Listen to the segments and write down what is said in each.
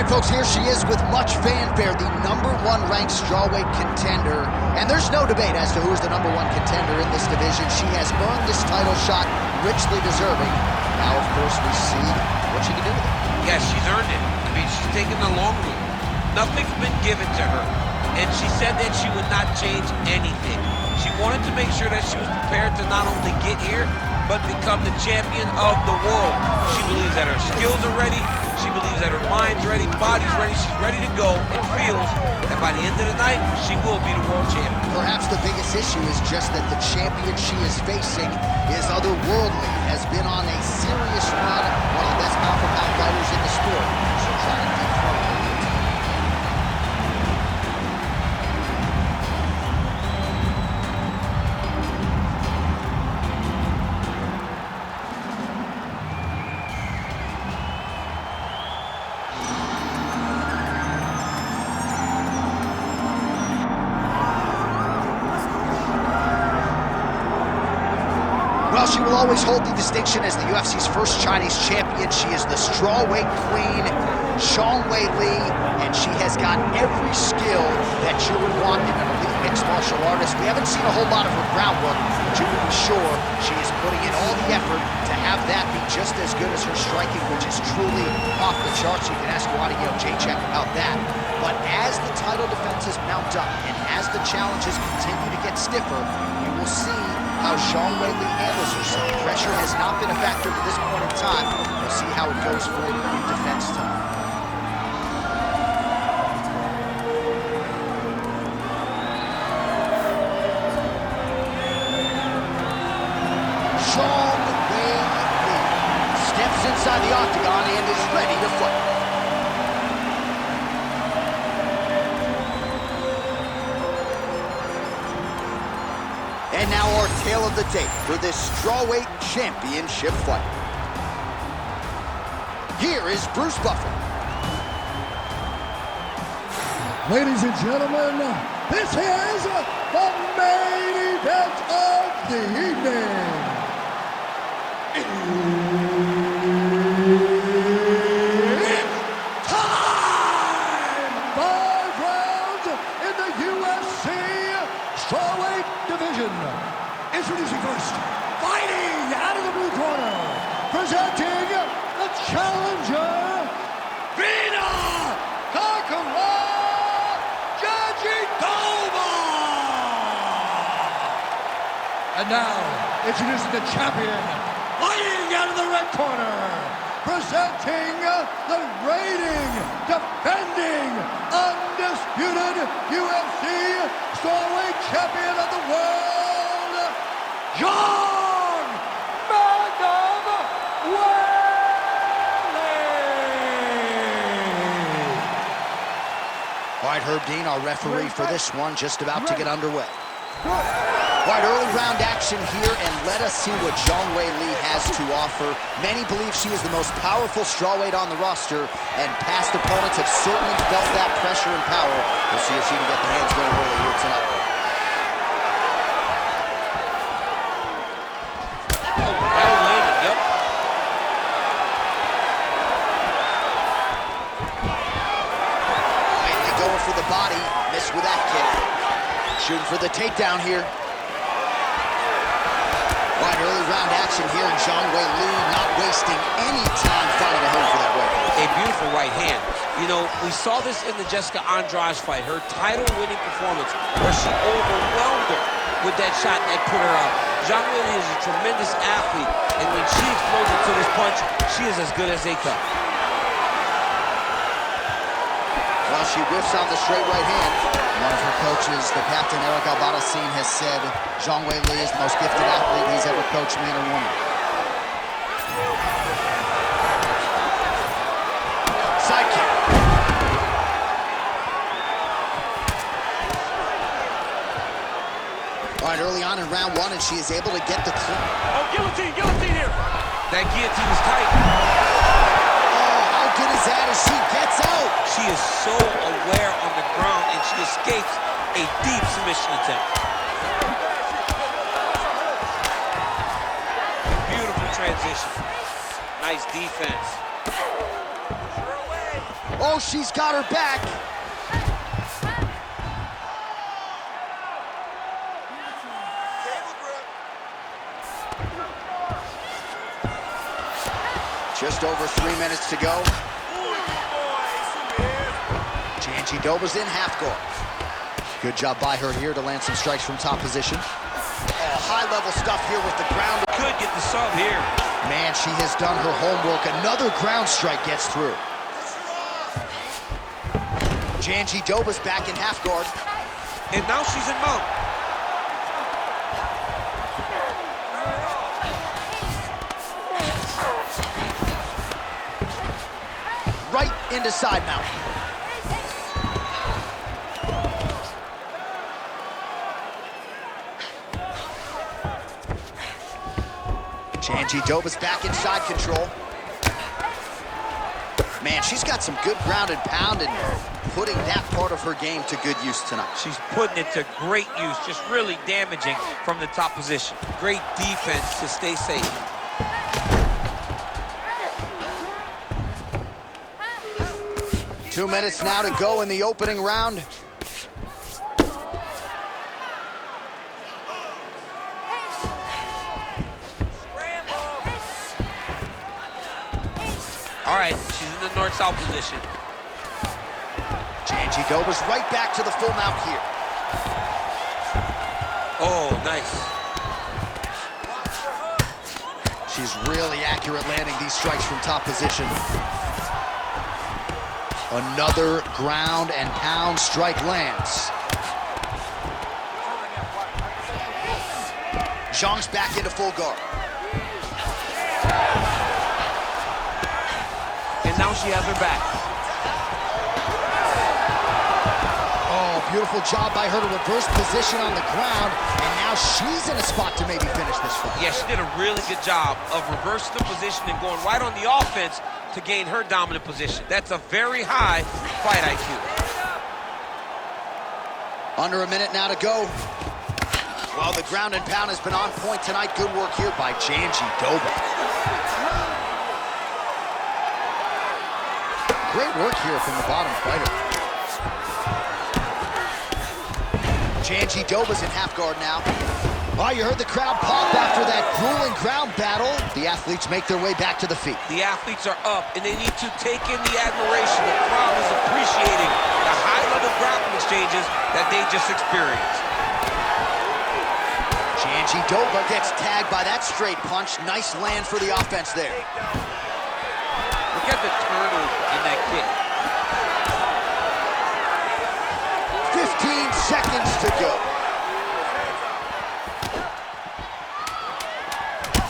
right, folks, here she is with much fanfare, the #1 ranked strawweight contender. And there's no debate as to who is the #1 contender in this division. She has earned this title shot, richly deserving. Now, of course, we see what she can do with it. Yes, she's earned it. I mean, she's taken the long route. Nothing's been given to her. And she said that she would not change anything. She wanted to make sure that she was prepared to not only get here, but become the champion of the world. She believes that her skills are ready. She believes that her mind's ready, body's ready. She's ready to go and feels that by the end of the night, she will be the world champion. Perhaps the biggest issue is just that the champion she is facing is otherworldly, has been on a serious run, one of the best pound-for-pound fighters in the sport. She'll try to dethrone her. Well, she will always hold the distinction as the UFC's first Chinese champion. She is the strawweight queen, Weili, and she has got every skill that you would want in an elite mixed martial artist. We haven't seen a whole lot of her groundwork, but you can be sure she is putting in all the effort to have that be just as good as her striking, which is truly off the charts. You can ask Jandiroba, J-Check about that. But as the title defenses mount up and as the challenges continue to get stiffer, we will see how Weili handles herself. Pressure has not been a factor to this point in time. We'll see how it goes for her in defense tonight. Weili steps inside the octagon and is ready to fight. And now our tale of the tape for this strawweight championship fight. Here is Bruce Buffer. Ladies and gentlemen, this is the main event of the evening. It's time! 5 rounds in the UFC strawweight division. Introducing first, fighting out of the blue corner, presenting the challenger, Virna, Jandiroba. And now, introducing the champion, fighting out of the red corner, presenting the reigning, defending, undisputed UFC strawweight champion of the world, Zhang Weili. All right, Herb Dean, our referee for this one, just about to get underway. All right, early round action here, and let us see what Weili has to offer. Many believe she is the most powerful strawweight on the roster, and past opponents have certainly felt that pressure and power. We'll see if she can get the hands going early here tonight. Weili going for the body, missed with that kick. Shooting for the takedown here. Right, early round action here, and Weili not wasting any time finding a home for that right hand. A beautiful right hand. You know, we saw this in the Jessica Andrade fight, her title-winning performance, where she overwhelmed her with that shot that put her out. Weili is a tremendous athlete, and when she explodes into this punch, she is as good as they come. Well, she whiffs on the straight right hand. One of her coaches, the captain, Eric Albarracin, has said Weili is the most gifted athlete he's ever coached, man or woman. Side kick. All right, early on in round 1, and she is able to get the clean. Oh, guillotine here. That guillotine is tight. How good is that as she gets out? She is so aware on the ground, and she escapes a deep submission attempt. Beautiful transition. Nice defense. Oh, she's got her back. Just over 3 minutes to go. Jandiroba's in half guard. Good job by her here to land some strikes from top position. Oh, high-level stuff here with the ground. Could get the sub here. Man, she has done her homework. Another ground strike gets through. Jandiroba's back in half guard. And now she's in mount. Right into side mount. Jandiroba's back in side control. Man, she's got some good ground and pound and putting that part of her game to good use tonight. She's putting it to great use, just really damaging from the top position. Great defense to stay safe. Two minutes now to go in the opening round. All right, she's in the north-south position. Jandiroba's right back to the full mount here. Oh, nice. She's really accurate landing these strikes from top position. Another ground and pound strike lands. Zhang's back into full guard. And now she has her back. Oh, beautiful job by her to reverse position on the ground, and now she's in a spot to maybe finish this fight. Yeah, she did a really good job of reversing the position and going right on the offense to gain her dominant position. That's a very high fight IQ. Under a minute now to go. Well, the ground and pound has been on point tonight. Good work here by Jandiroba. Great work here from the bottom fighter. Jandiroba's in half guard now. Oh, you heard the crowd pop after that grueling ground battle. The athletes make their way back to the feet. The athletes are up, and they need to take in the admiration. The crowd is appreciating the high-level grappling exchanges that they just experienced. Jandiroba gets tagged by that straight punch. Nice land for the offense there. Look at the turnover in that kick. 15 seconds to go.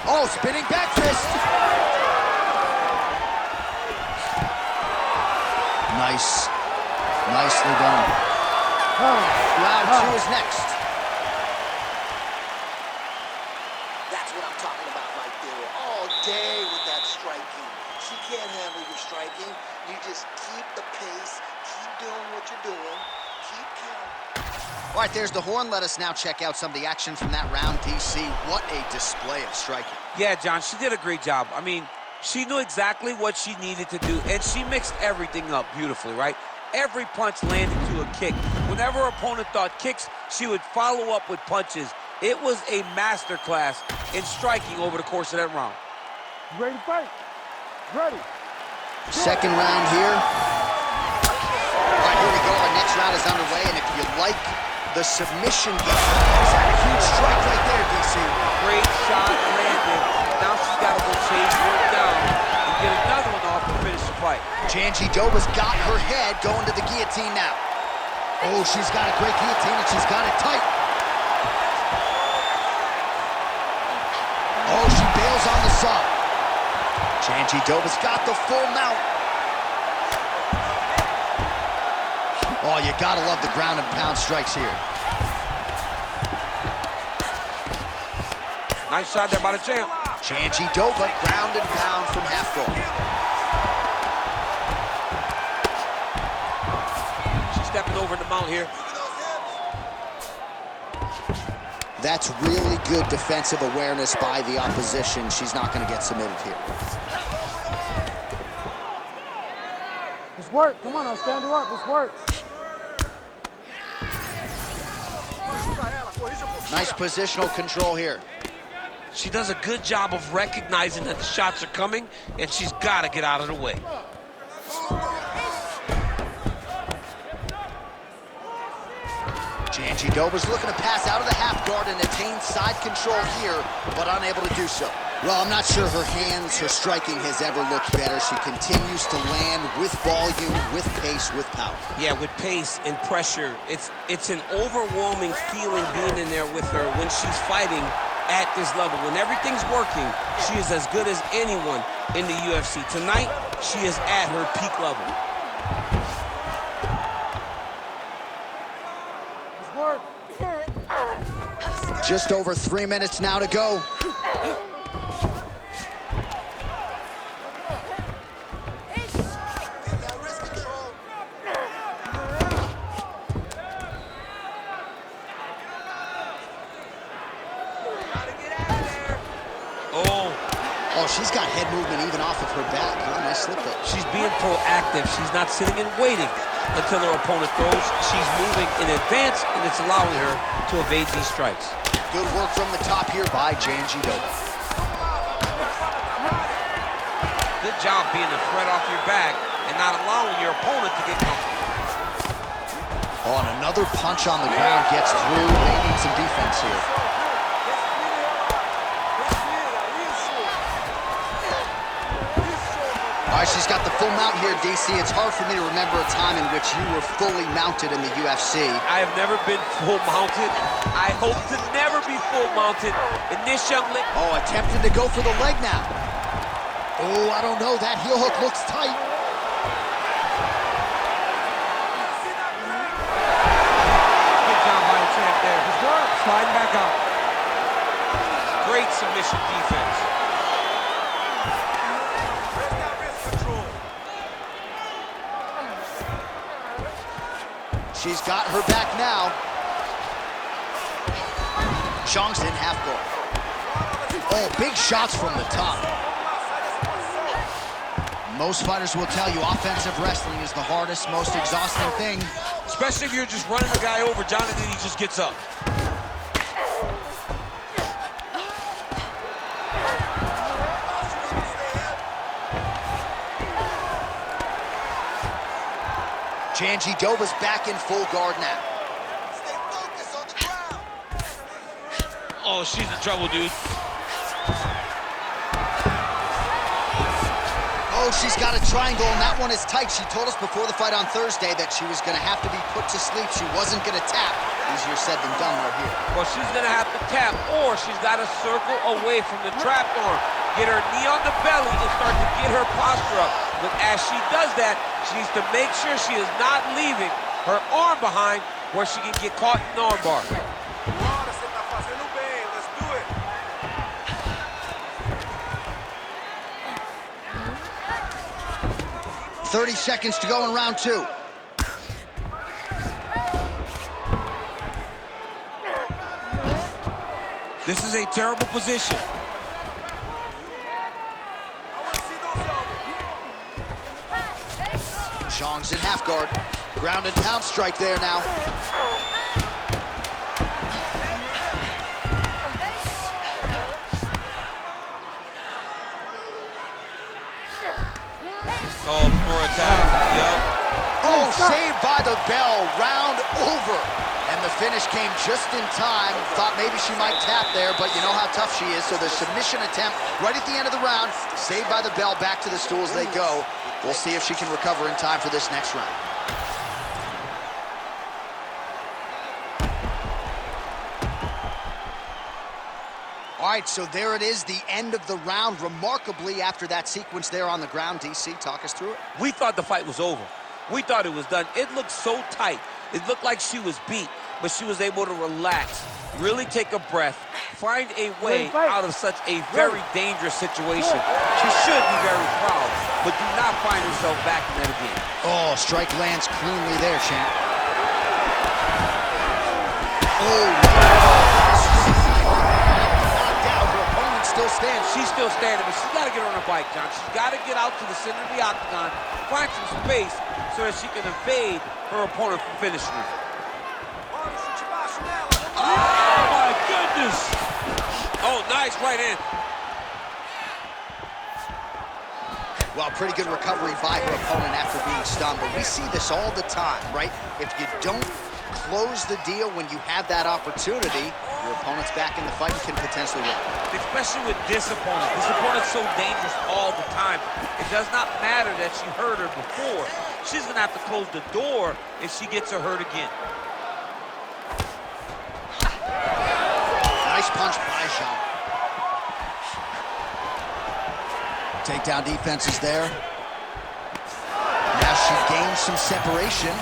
Oh, spinning back fist. Nice. Nicely done. Round two is next. That's what I'm talking about right there. All day with that striking. She can't handle your striking. You just keep the pace, keep doing what you're doing, keep counting. All right, there's the horn. Let us now check out some of the action from that round, DC. What a display of striking. Yeah, John, she did a great job. I mean, she knew exactly what she needed to do, and she mixed everything up beautifully, right? Every punch landed to a kick. Whenever her opponent thought kicks, she would follow up with punches. It was a masterclass in striking over the course of that round. You ready to fight? Ready. Second round here. All right, here we go. Our next round is underway, and if you like the submission game, is that a huge strike right there, DC? Great shot landed. Now she's got to go chase one down and get another one off to finish the fight. Jandiroba's got her head going to the guillotine now. Oh, she's got a great guillotine, and she's got it tight. Oh, she bails on the sub. Jandiroba's got the full mount. Oh, you gotta love the ground and pound strikes here. Nice shot there by the champ. Jandiroba, ground and pound from half guard. She's stepping over the mount here. That's really good defensive awareness by the opposition. She's not gonna get submitted here. Let's work. Come on, I'll stand her up. Let's work. Nice positional control here. She does a good job of recognizing that the shots are coming, and she's got to get out of the way. Jandiroba's looking to pass out of the half guard and attain side control here, but unable to do so. Well, I'm not sure her hands, her striking has ever looked better. She continues to land with volume, with pace, with power. Yeah, with pace and pressure. It's an overwhelming feeling being in there with her when she's fighting at this level. When everything's working, she is as good as anyone in the UFC. Tonight, she is at her peak level. Just over 3 minutes now to go. Oh, she's got head movement even off of her back. Oh, nice slip there. She's being proactive. She's not sitting and waiting until her opponent throws. She's moving in advance, and it's allowing her to evade these strikes. Good work from the top here by Jandiroba. Good job being a threat off your back and not allowing your opponent to get comfortable. Oh, and another punch on the ground gets through. They need some defense here. All right, she's got the full mount here, DC. It's hard for me to remember a time in which you were fully mounted in the UFC. I have never been full mounted. I hope to never be full mounted. And this young lady... Oh, attempting to go for the leg now. Oh, I don't know. That heel hook looks tight. Good job by the champ there. Sliding back up. Great submission defense. She's got her back now. Zhang's in half guard. Oh, big shots from the top. Most fighters will tell you offensive wrestling is the hardest, most exhausting thing. Especially if you're just running the guy over, John, and then he just gets up. Jandiroba's back in full guard now. Stay focused on the ground. Oh, she's in trouble, dude. Oh, she's got a triangle, and that one is tight. She told us before the fight on Thursday that she was going to have to be put to sleep. She wasn't going to tap. Easier said than done right here. Well, she's going to have to tap, or she's got to circle away from the trap arm. Get her knee on the belly and start to get her posture up. But as she does that, she needs to make sure she is not leaving her arm behind where she can get caught in the arm bar. 30 seconds to go in round 2. This is a terrible position. Zhang's in half guard. Ground and pound strike there now. Oh, for attack. Yep. Oh, saved by the bell. Round over. And the finish came just in time. Thought maybe she might tap there, but you know how tough she is. So the submission attempt right at the end of the round. Saved by the bell. Back to the stools they go. We'll see if she can recover in time for this next round. All right, so there it is, the end of the round. Remarkably, after that sequence there on the ground, DC, talk us through it. We thought the fight was over. We thought it was done. It looked so tight. It looked like she was beat, but she was able to relax, really take a breath, find a way out of such a very dangerous situation. She should be very proud, but do not find herself back in that again. Oh, strike lands cleanly there, champ. Oh, knocked out. Her opponent still standing. She's still standing, but she's got to get on her bike, John. She's got to get out to the center of the octagon, find some space so that she can evade her opponent from finishing her. Oh, my goodness. Oh, nice right in. Well, pretty good recovery by her opponent after being stunned, but we see this all the time, right? If you don't close the deal when you have that opportunity, your opponent's back in the fight and can potentially win. Especially with this opponent. This opponent's so dangerous all the time. It does not matter that she hurt her before. She's gonna have to close the door if she gets her hurt again. Nice punch by Zhang. Takedown defense is there. Now she gains some separation.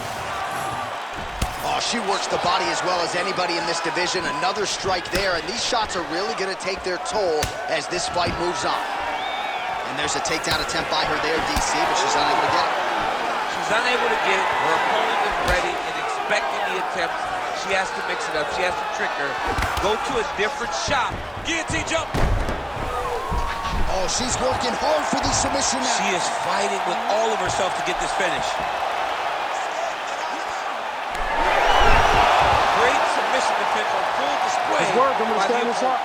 Oh, she works the body as well as anybody in this division. Another strike there, and these shots are really going to take their toll as this fight moves on. And there's a takedown attempt by her there, DC, but she's unable to get it. She's unable to get it. Her opponent is ready and expecting the attempts. She has to mix it up. She has to trick her. Go to a different shot. Guillotine jump. Oh, she's working hard for the submission now. She is fighting with all of herself to get this finish. Great submission defense on full display. Nice work. I'm going to stand this up.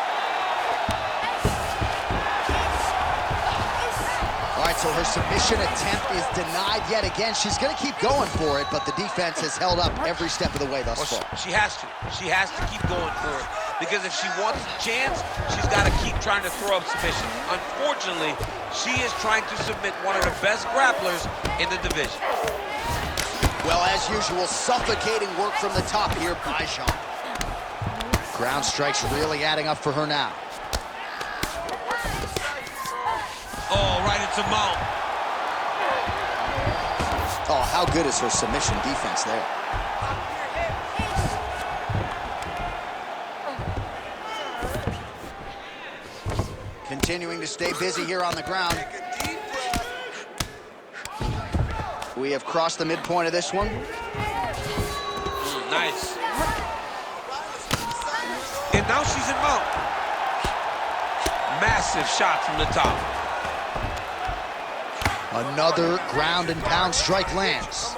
All right, so her submission attempt is denied yet again. She's going to keep going for it, but the defense has held up every step of the way thus far. She has to. She has to keep going for it. Because if she wants a chance, she's got to keep trying to throw up submissions. Unfortunately, she is trying to submit one of the best grapplers in the division. Well, as usual, suffocating work from the top here by Zhang. Ground strikes really adding up for her now. Oh, right into mount. Oh, how good is her submission defense there? Continuing to stay busy here on the ground. We have crossed the midpoint of this one. Nice. And now she's in mount. Massive shot from the top. Another ground and pound strike lands.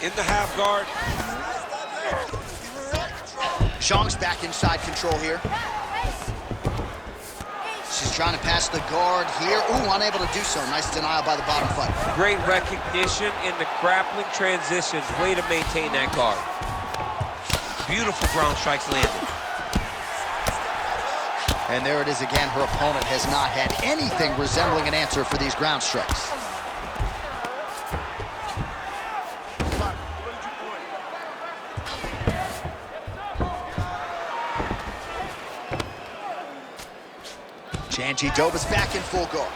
In the half guard. Zhang's back inside control here. She's trying to pass the guard here. Ooh, unable to do so. Nice denial by the bottom fighter. Great recognition in the grappling transitions. Way to maintain that guard. Beautiful ground strikes landed. And there it is again. Her opponent has not had anything resembling an answer for these ground strikes. Jandiroba's back in full guard.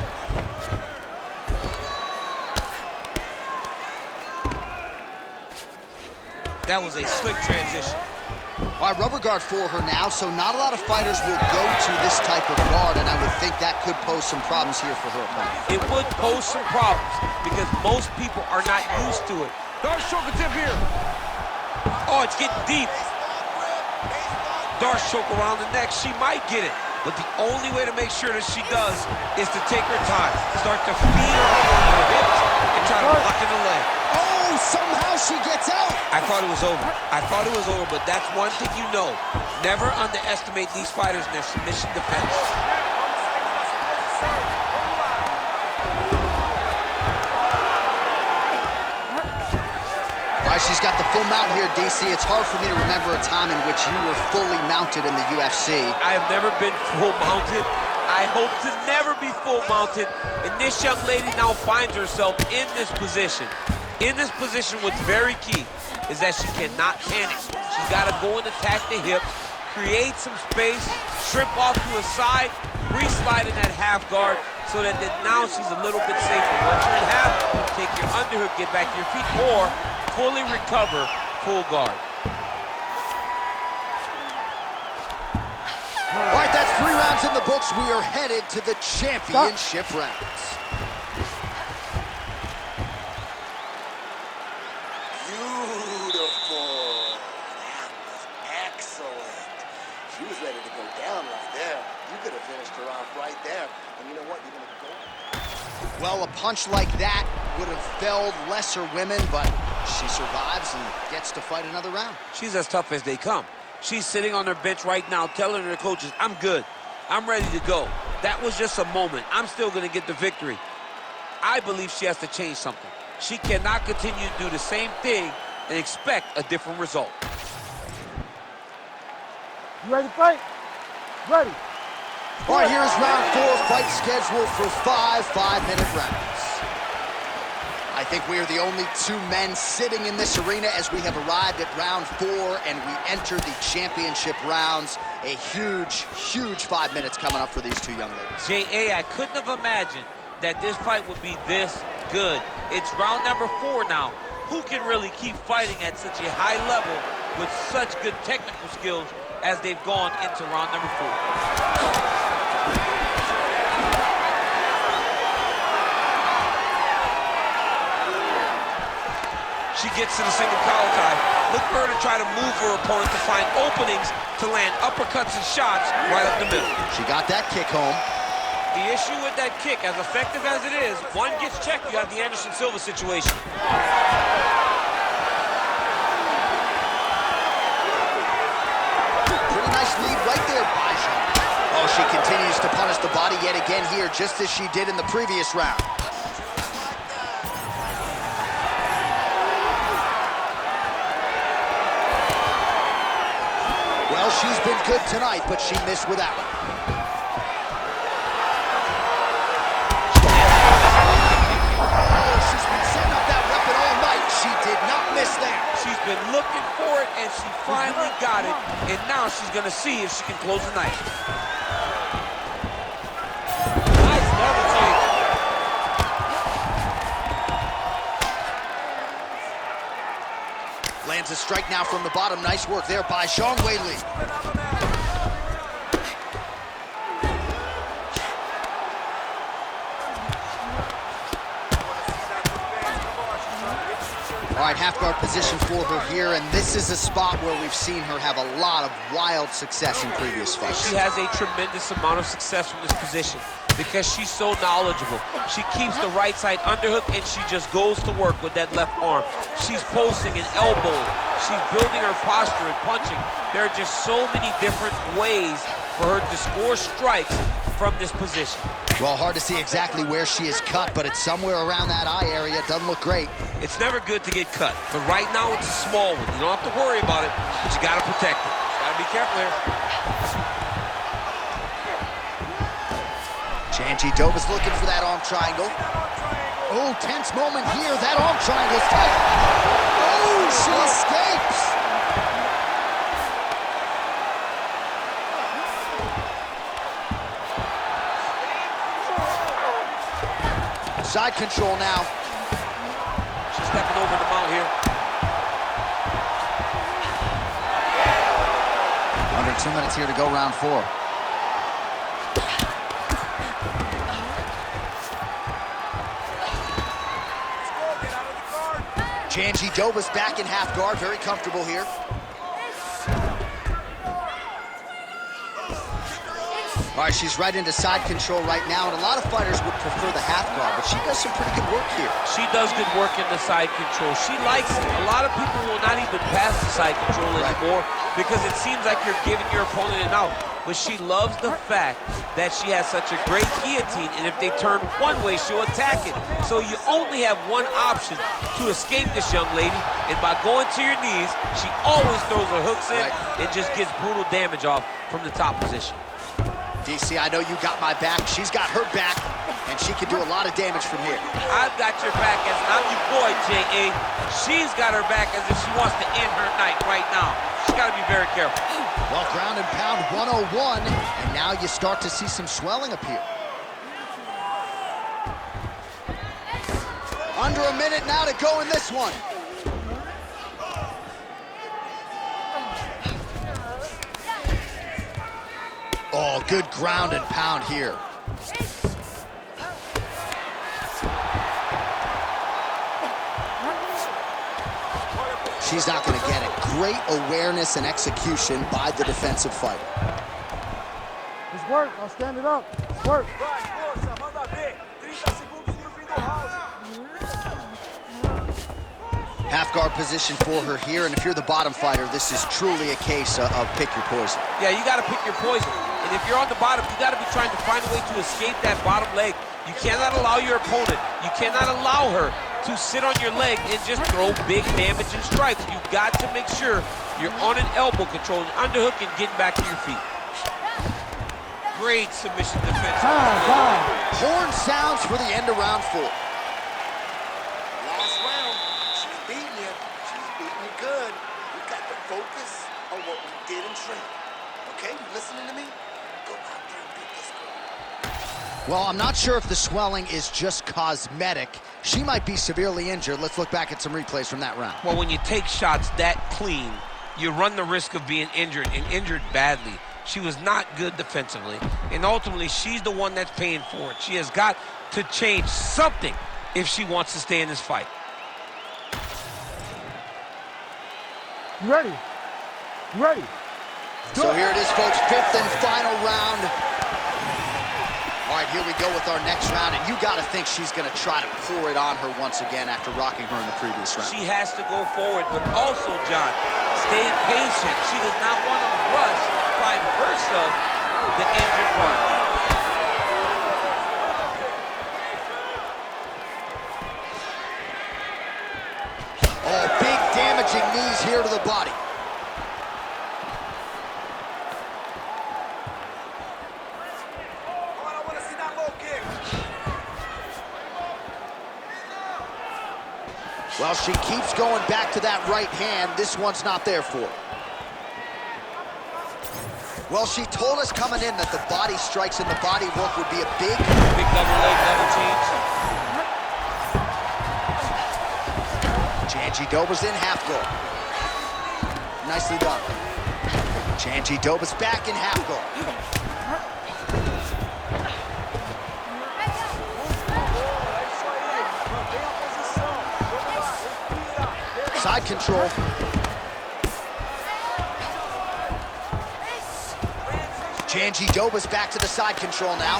That was a slick transition. All right, rubber guard for her now, so not a lot of fighters will go to this type of guard, and I would think that could pose some problems here for her opponent. It would pose some problems because most people are not used to it. Dark choke attempt here. Oh, it's getting deep. Dark choke around the neck. She might get it. But the only way to make sure that she does is to take her time. Start to feed her on her hips and try to block in the leg. Oh, somehow she gets out. I thought it was over. I thought it was over, but that's one thing you know. Never underestimate these fighters in their submission defense. All right, she's got the full mount here, DC. It's hard for me to remember a time in which you were fully mounted in the UFC. I have never been full mounted. I hope to never be full mounted. And this young lady now finds herself in this position. In this position, what's very key is that she cannot panic. She's got to go and attack the hip, create some space, strip off to a side, re-slide in that half guard so that then now she's a little bit safer. Once you're in half, take your underhook, get back to your feet, or fully recover, full guard. All right, that's 3 rounds in the books. We are headed to the championship rounds. Beautiful. That was excellent. She was ready to go down right there. You could have finished her off right there. And you know what? You're going to go. Well, a punch like that would have felled lesser women, but she survives and gets to fight another round. She's as tough as they come. She's sitting on her bench right now telling her coaches, I'm good. I'm ready to go. That was just a moment. I'm still going to get the victory. I believe she has to change something. She cannot continue to do the same thing and expect a different result. You ready to fight? Ready. All right, here's round 4, fight scheduled for 5 5-minute rounds. I think we are the only 2 men sitting in this arena as we have arrived at round 4 and we enter the championship rounds. A huge, huge 5 minutes coming up for these 2 young ladies. J.A., I couldn't have imagined that this fight would be this good. It's round number 4 now. Who can really keep fighting at such a high level with such good technical skills as they've gone into round number 4? She gets to the single collar tie. Look for her to try to move her opponent to find openings to land uppercuts and shots right up the middle. She got that kick home. The issue with that kick, as effective as it is, one gets checked, you have the Anderson Silva situation. Pretty nice lead right there by Zhang. Oh, she continues to punish the body yet again here, just as she did in the previous round. Well, she's been good tonight, but she missed with that one. Oh, she's been setting up that weapon all night. She did not miss there. She's been looking for it, and she finally got it. And now she's going to see if she can close the night. Nice level change. Lands a strike now from the bottom. Nice work there by Weili. All right, half guard position for her here, and this is a spot where we've seen her have a lot of wild success in previous fights. She has a tremendous amount of success from this position because she's so knowledgeable. She keeps the right side underhook, and she just goes to work with that left arm. She's posting and elbowing. She's building her posture and punching. There are just so many different ways for her to score strikes from this position. Well, hard to see exactly where she is cut, but it's somewhere around that eye area. Doesn't look great. It's never good to get cut, but right now it's a small one. You don't have to worry about it, but you gotta protect it. Gotta be careful here. Jandiroba's looking for that arm triangle. Oh, tense moment here. That arm triangle's tight. Oh, she escapes. Side control now. She's stepping over the mount here. Under 2 minutes here to go, round 4. Jandiroba's back in half guard, very comfortable here. All right, she's right into side control right now, and a lot of fighters would prefer the half guard, but she does some pretty good work here. She does good work in the side control. She likes it. A lot of people will not even pass the side control anymore because it seems like you're giving your opponent an out. But she loves the fact that she has such a great guillotine, and if they turn one way, she'll attack it. So you only have one option to escape this young lady, and by going to your knees, she always throws her hooks in and just gets brutal damage off from the top position. DC, I know you got my back. She's got her back, and she can do a lot of damage from here. I've got your back as I'm your boy, J.A. She's got her back as if she wants to end her night right now. She's got to be very careful. Well, ground and pound 101, and now you start to see some swelling appear. Under a minute now to go in this one. Oh, good ground and pound here. She's not going to get it. Great awareness and execution by the defensive fighter. It's work. I'll stand it up. It's work. Half guard position for her here, and if you're the bottom fighter, this is truly a case of pick your poison. Yeah, you got to pick your poison. And if you're on the bottom, you got to be trying to find a way to escape that bottom leg. You cannot allow your opponent, you cannot allow her to sit on your leg and just throw big damage and strikes. You've got to make sure you're on an elbow control, an underhook, and getting back to your feet. Great submission defense. Horn sounds for the end of round 4. Last round, she's beating you. She's beating you good. We got to focus on what we did in training. Okay, you listening to me? Go out there and beat this girl. Well, I'm not sure if the swelling is just cosmetic. She might be severely injured. Let's look back at some replays from that round. Well, when you take shots that clean, you run the risk of being injured, and injured badly. She was not good defensively, and ultimately, she's the one that's paying for it. She has got to change something if she wants to stay in this fight. You ready? You ready? So here it is, folks, 5th and final round. All right, here we go with our next round, and you got to think she's going to try to pour it on her once again after rocking her in the previous round. She has to go forward, but also, John, stay patient. She does not want to rush by herself the injured part. Oh, big damaging knees here to the body. Well, she keeps going back to that right hand. This one's not there for her. Well, she told us coming in that the body strikes and the body work would be a big double leg, double change. Jandiroba's in half guard. Nicely done. Jandiroba's back in half guard. Side control. Jandiroba's back to the side control now.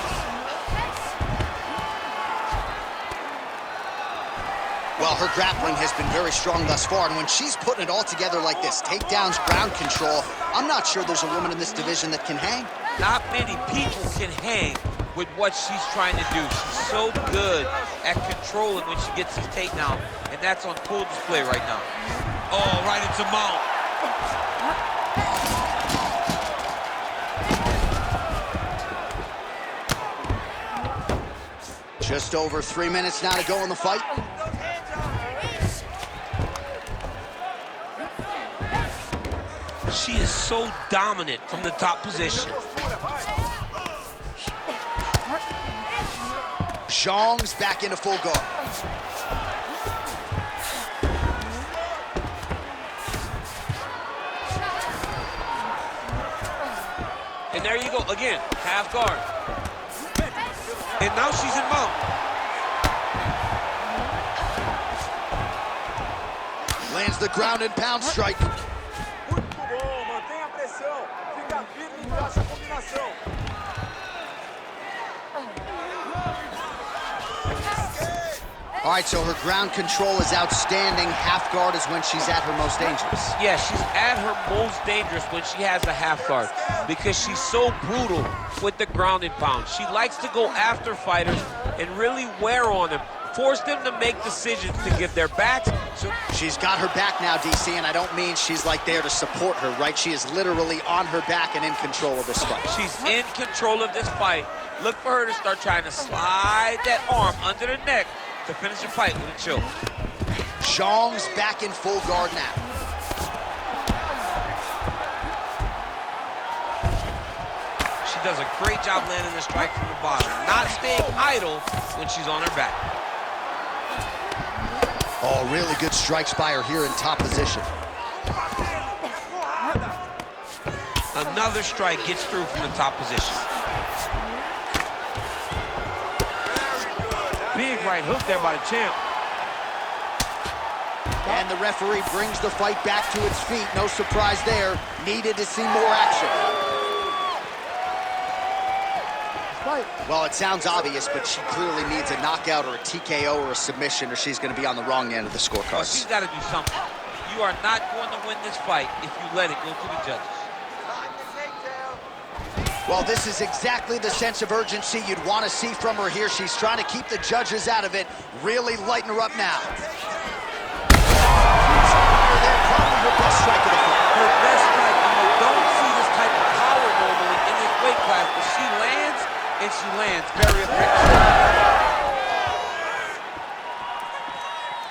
Well, her grappling has been very strong thus far, and when she's putting it all together like this, takedowns, ground control, I'm not sure there's a woman in this division that can hang. Not many people can hang with what she's trying to do. She's so good at controlling when she gets these takedowns, and that's on full display right now. Oh, right into mount. Just over 3 minutes now to go in the fight. She is so dominant from the top position. Zhang's back into full guard. And there you go, again, half guard. And now she's in mount. Lands the ground and pound strike. All right, so her ground control is outstanding. Half guard is when she's at her most dangerous. Yeah, she's at her most dangerous when she has a half guard because she's so brutal with the ground and pound. She likes to go after fighters and really wear on them, force them to make decisions to give their backs. So she's got her back now, DC, and I don't mean she's like there to support her, right? She is literally on her back and in control of this fight. She's in control of this fight. Look for her to start trying to slide that arm under the neck to finish the fight with a choke. Zhang's back in full guard now. She does a great job landing the strike from the bottom, not staying idle when she's on her back. Oh, really good strikes by her here in top position. Another strike gets through from the top position. Big right hook there by the champ. And the referee brings the fight back to its feet. No surprise there. Needed to see more action. Well, it sounds obvious, but she clearly needs a knockout or a TKO or a submission, or she's going to be on the wrong end of the scorecard. Well, she's got to do something. You are not going to win this fight if you let it go to the judges. Well, this is exactly the sense of urgency you'd want to see from her here. She's trying to keep the judges out of it, really lighten her up now. Probably her best strike of the fight. Her best strike. You don't see this type of power normally in this weight class, but she lands, and she lands very effective.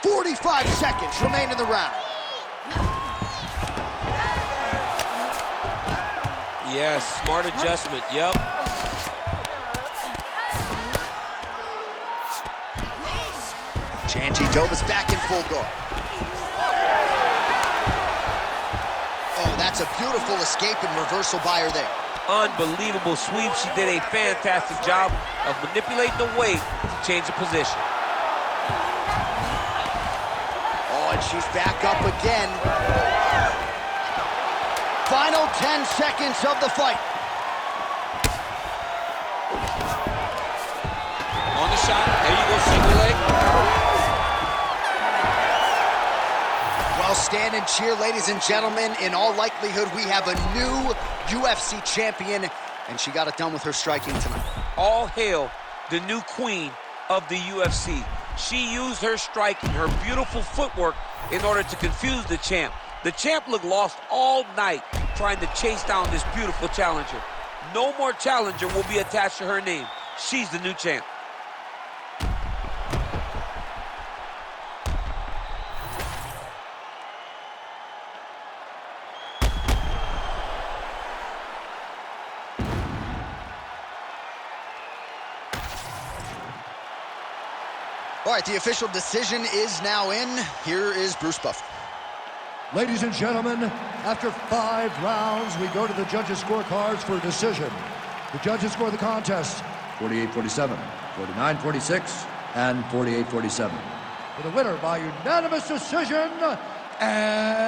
45 seconds remain in the round. Yes, smart adjustment, yep. Jandiroba's back in full guard. Oh, that's a beautiful escape and reversal by her there. Unbelievable sweep. She did a fantastic job of manipulating the weight to change the position. Oh, and she's back up again. Final 10 seconds of the fight. On the shot. There you go, single leg. Well, stand and cheer, ladies and gentlemen. In all likelihood, we have a new UFC champion, and she got it done with her striking tonight. All hail the new queen of the UFC. She used her striking, her beautiful footwork, in order to confuse the champ. The champ looked lost all night trying to chase down this beautiful challenger. No more challenger will be attached to her name. She's the new champ. All right, the official decision is now in. Here is Bruce Buffer. Ladies and gentlemen, after 5 rounds, we go to the judges' scorecards for a decision. The judges score the contest 48-47, 49-46, and 48-47. For the winner by unanimous decision, and